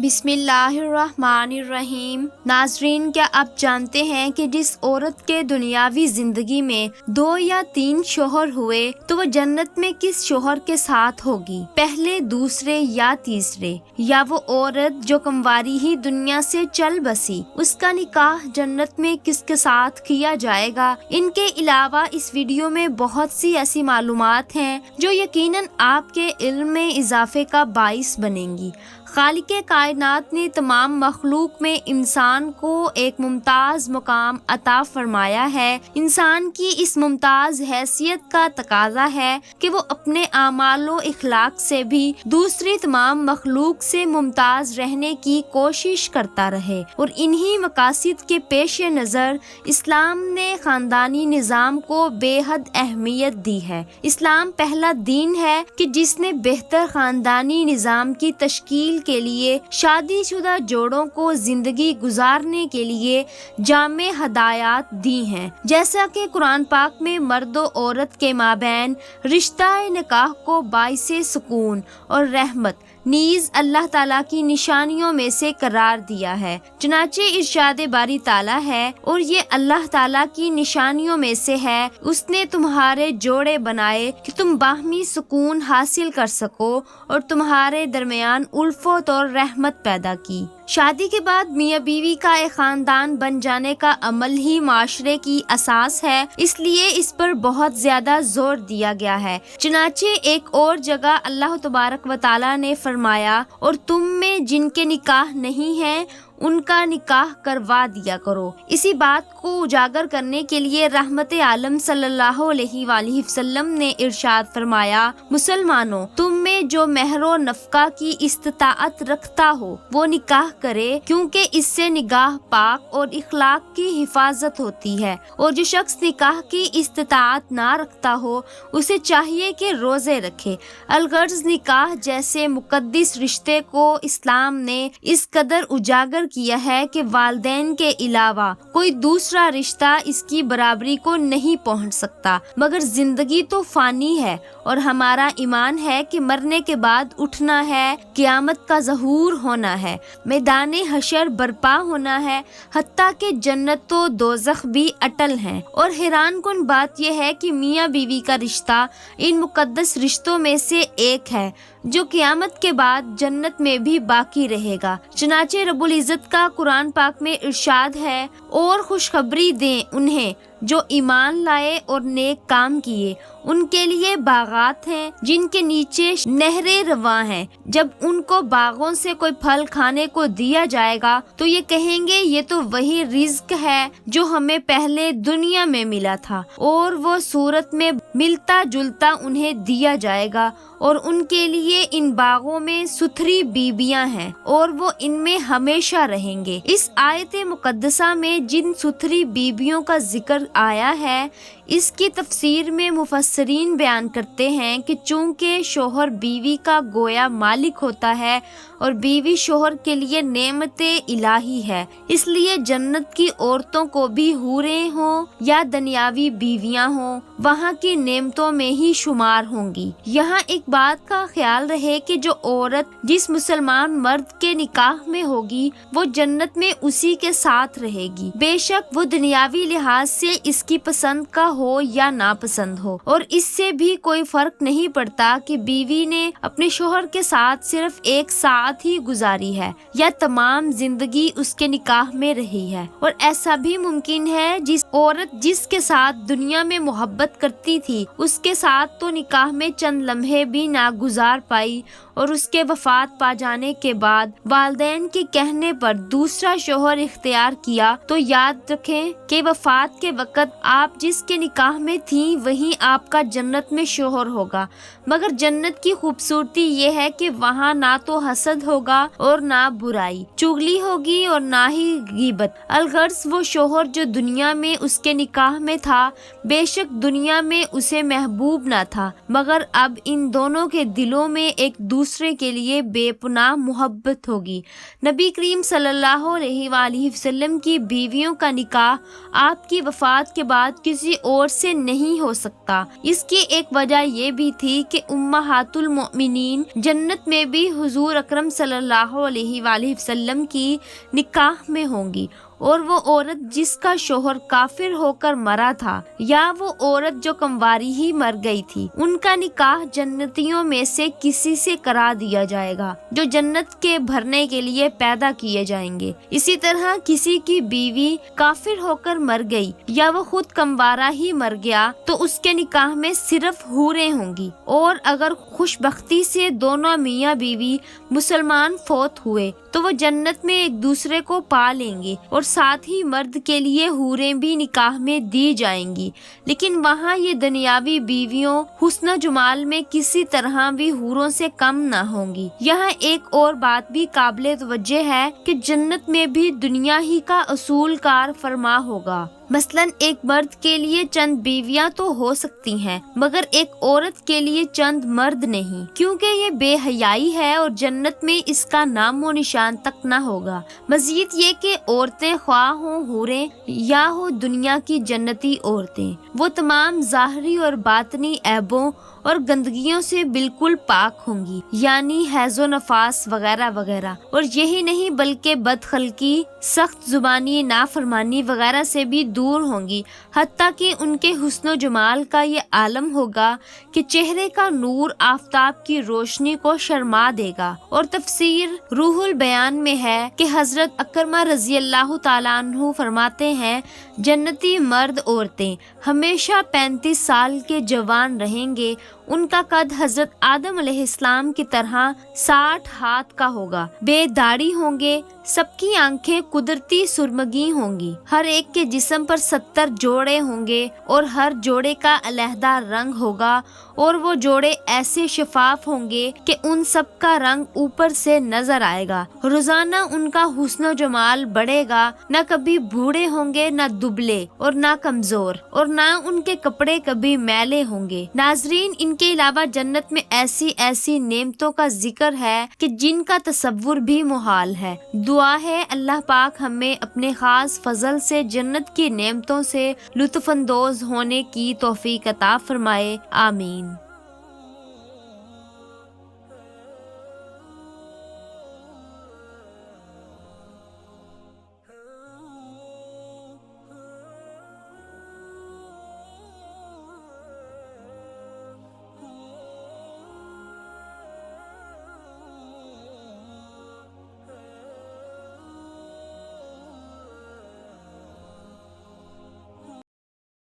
بسم اللہ الرحمن الرحیم۔ ناظرین، کیا آپ جانتے ہیں کہ جس عورت کے دنیاوی زندگی میں 2 یا 3 شوہر ہوئے تو وہ جنت میں کس شوہر کے ساتھ ہوگی؟ پہلے، دوسرے یا تیسرے؟ یا وہ عورت جو کنواری ہی دنیا سے چل بسی، اس کا نکاح جنت میں کس کے ساتھ کیا جائے گا؟ ان کے علاوہ اس ویڈیو میں بہت سی ایسی معلومات ہیں جو یقیناً آپ کے علم میں اضافے کا باعث بنیں گی۔ خالق کائنات نے تمام مخلوق میں انسان کو ایک ممتاز مقام عطا فرمایا ہے۔ انسان کی اس ممتاز حیثیت کا تقاضا ہے کہ وہ اپنے اعمال و اخلاق سے بھی دوسری تمام مخلوق سے ممتاز رہنے کی کوشش کرتا رہے، اور انہی مقاصد کے پیش نظر اسلام نے خاندانی نظام کو بے حد اہمیت دی ہے۔ اسلام پہلا دین ہے کہ جس نے بہتر خاندانی نظام کی تشکیل کے لیے شادی شدہ جوڑوں کو زندگی گزارنے کے لیے جامع ہدایات دی ہیں، جیسا کہ قرآن پاک میں مرد و عورت کے مابین رشتہ نکاح کو باعث سکون اور رحمت نیز اللہ تعالیٰ کی نشانیوں میں سے قرار دیا ہے۔ چنانچہ ارشاد باری تعالیٰ ہے، اور یہ اللہ تعالیٰ کی نشانیوں میں سے ہے، اس نے تمہارے جوڑے بنائے کہ تم باہمی سکون حاصل کر سکو اور تمہارے درمیان الفت اور رحمت پیدا کی۔ شادی کے بعد میاں بیوی کا ایک خاندان بن جانے کا عمل ہی معاشرے کی اساس ہے، اس لیے اس پر بہت زیادہ زور دیا گیا ہے۔ چنانچہ ایک اور جگہ اللہ تبارک و تعالیٰ نے فرمایا، اور تم میں جن کے نکاح نہیں ہیں ان کا نکاح کروا دیا کرو۔ اسی بات کو اجاگر کرنے کے لیے رحمت عالم صلی اللہ علیہ وآلہ وسلم نے ارشاد فرمایا، مسلمانوں، تم میں جو مہر و نفقہ کی استطاعت رکھتا ہو وہ نکاح کرے، کیونکہ اس سے نگاہ پاک اور اخلاق کی حفاظت ہوتی ہے، اور جو شخص نکاح کی استطاعت نہ رکھتا ہو اسے چاہیے کہ روزے رکھے۔ الغرض نکاح جیسے مقدس رشتے کو اسلام نے اس قدر اجاگر کیا ہے کہ والدین کے علاوہ کوئی دوسرا رشتہ اس کی برابری کو نہیں پہنچ سکتا۔ مگر زندگی تو فانی ہے، اور ہمارا ایمان ہے کہ مرنے کے بعد اٹھنا ہے، قیامت کا ظہور ہونا ہے، میدان حشر برپا ہونا ہے، حتیٰ کہ جنت و دوزخ بھی اٹل ہیں۔ اور حیران کن بات یہ ہے کہ میاں بیوی کا رشتہ ان مقدس رشتوں میں سے ایک ہے جو قیامت کے بعد جنت میں بھی باقی رہے گا۔ چنانچہ رب العزت کا قرآن پاک میں ارشاد ہے، اور خوشخبری دیں انہیں جو ایمان لائے اور نیک کام کیے، ان کے لیے باغات ہیں جن کے نیچے نہریں رواں ہیں۔ جب ان کو باغوں سے کوئی پھل کھانے کو دیا جائے گا تو یہ کہیں گے یہ تو وہی رزق ہے جو ہمیں پہلے دنیا میں ملا تھا، اور وہ صورت میں ملتا جلتا انہیں دیا جائے گا، اور ان کے لیے ان باغوں میں ستھری بیویاں ہیں اور وہ ان میں ہمیشہ رہیں گے۔ اس آیت مقدسہ میں جن ستھری بیویوں کا ذکر آیا ہے، اس کی تفسیر میں مفسرین بیان کرتے ہیں کہ چونکہ شوہر بیوی کا گویا مالک ہوتا ہے اور بیوی شوہر کے لیے نعمت الہی ہے، اس لیے جنت کی عورتوں کو بھی حوریں ہوں یا دنیاوی بیویاں ہوں، وہاں کی نعمتوں میں ہی شمار ہوں گی۔ یہاں ایک بات کا خیال رہے کہ جو عورت جس مسلمان مرد کے نکاح میں ہوگی وہ جنت میں اسی کے ساتھ رہے گی، بے شک وہ دنیاوی لحاظ سے اس کی پسند کا ہو یا ناپسند ہو، اور اس سے بھی کوئی فرق نہیں پڑتا کہ بیوی نے اپنے شوہر کے ساتھ صرف ایک ساتھ ہی گزاری ہے یا تمام زندگی اس کے نکاح میں رہی ہے۔ اور ایسا بھی ممکن ہے جس عورت جس کے ساتھ دنیا میں محبت کرتی تھی اس کے ساتھ تو نکاح میں چند لمحے بھی نہ گزار پائی، اور اس کے وفات پا جانے کے بعد والدین کے کہنے پر دوسرا شوہر اختیار کیا، تو یاد رکھیں کہ وفات کے وقت آپ جس کے نکاح میں تھیں وہی آپ کا جنت میں شوہر ہوگا۔ مگر جنت کی خوبصورتی یہ ہے کہ وہاں نہ تو حسد ہوگا اور نہ برائی، چغلی ہوگی اور نہ ہی غیبت۔ الغرض وہ شوہر جو دنیا میں اس کے نکاح میں تھا بے شک دنیا میں اسے محبوب نہ تھا، مگر اب ان دونوں کے دلوں میں ایک دوسرے دوسرے کے لیے بے پناہ محبت ہوگی۔ نبی کریم صلی اللہ علیہ وآلہ وسلم کی بیویوں کا نکاح آپ کی وفات کے بعد کسی اور سے نہیں ہو سکتا۔ اس کی ایک وجہ یہ بھی تھی کہ امہات المؤمنین جنت میں بھی حضور اکرم صلی اللہ علیہ وآلہ وسلم کی نکاح میں ہوں گی، اور وہ عورت جس کا شوہر کافر ہو کر مرا تھا یا وہ عورت جو کمواری ہی مر گئی تھی، ان کا نکاح جنتیوں میں سے کسی سے کرا دیا جائے گا جو جنت کے بھرنے کے لیے پیدا کیے جائیں گے۔ اسی طرح کسی کی بیوی کافر ہو کر مر گئی یا وہ خود کموارا ہی مر گیا تو اس کے نکاح میں صرف حوریں ہوں گی، اور اگر خوش بختی سے دونوں میاں بیوی مسلمان فوت ہوئے تو وہ جنت میں ایک دوسرے کو پا لیں گے، اور ساتھ ہی مرد کے لیے حوریں بھی نکاح میں دی جائیں گی، لیکن وہاں یہ دنیاوی بیویوں حسن و جمال میں کسی طرح بھی حوروں سے کم نہ ہوں گی۔ یہاں ایک اور بات بھی قابل توجہ ہے کہ جنت میں بھی دنیا ہی کا اصول کار فرما ہوگا۔ مثلاً ایک مرد کے لیے چند بیویاں تو ہو سکتی ہیں، مگر ایک عورت کے لیے چند مرد نہیں، کیونکہ یہ بے حیائی ہے اور جنت میں اس کا نام و نشان تک نہ ہوگا۔ مزید یہ کہ عورتیں خواہ ہوں حوریں یا ہو دنیا کی جنتی عورتیں، وہ تمام ظاہری اور باطنی عیبوں اور گندگیوں سے بالکل پاک ہوں گی، یعنی حیض و نفاس وغیرہ وغیرہ، اور یہی نہیں بلکہ بدخلقی، سخت زبانی، نافرمانی وغیرہ سے بھی دور ہوں گی، حتیٰ کہ ان کے حسن و جمال کا یہ عالم ہوگا کہ چہرے کا نور آفتاب کی روشنی کو شرما دے گا۔ اور تفسیر روح البیان میں ہے کہ حضرت اکرمہ رضی اللہ تعالیٰ عنہ فرماتے ہیں، جنتی مرد عورتیں ہمیشہ 35 سال کے جوان رہیں گے، ان کا قد حضرت آدم علیہ السلام کی طرح 60 ہاتھ کا ہوگا، بے داڑھی ہوں گے، سب کی آنکھیں قدرتی سرمگی ہوں گی، ہر ایک کے جسم پر 70 جوڑے ہوں گے اور ہر جوڑے کا علیحدہ رنگ ہوگا، اور وہ جوڑے ایسے شفاف ہوں گے کہ ان سب کا رنگ اوپر سے نظر آئے گا۔ روزانہ ان کا حسن و جمال بڑھے گا، نہ کبھی بوڑھے ہوں گے، نہ دبلے اور نہ کمزور، اور نہ ان کے کپڑے کبھی میلے ہوں گے۔ ناظرین، ان کے علاوہ جنت میں ایسی ایسی نعمتوں کا ذکر ہے کہ جن کا تصور بھی محال ہے۔ دعا ہے اللہ پاک ہمیں اپنے خاص فضل سے جنت کی نعمتوں سے لطف اندوز ہونے کی توفیق عطا فرمائے، آمین۔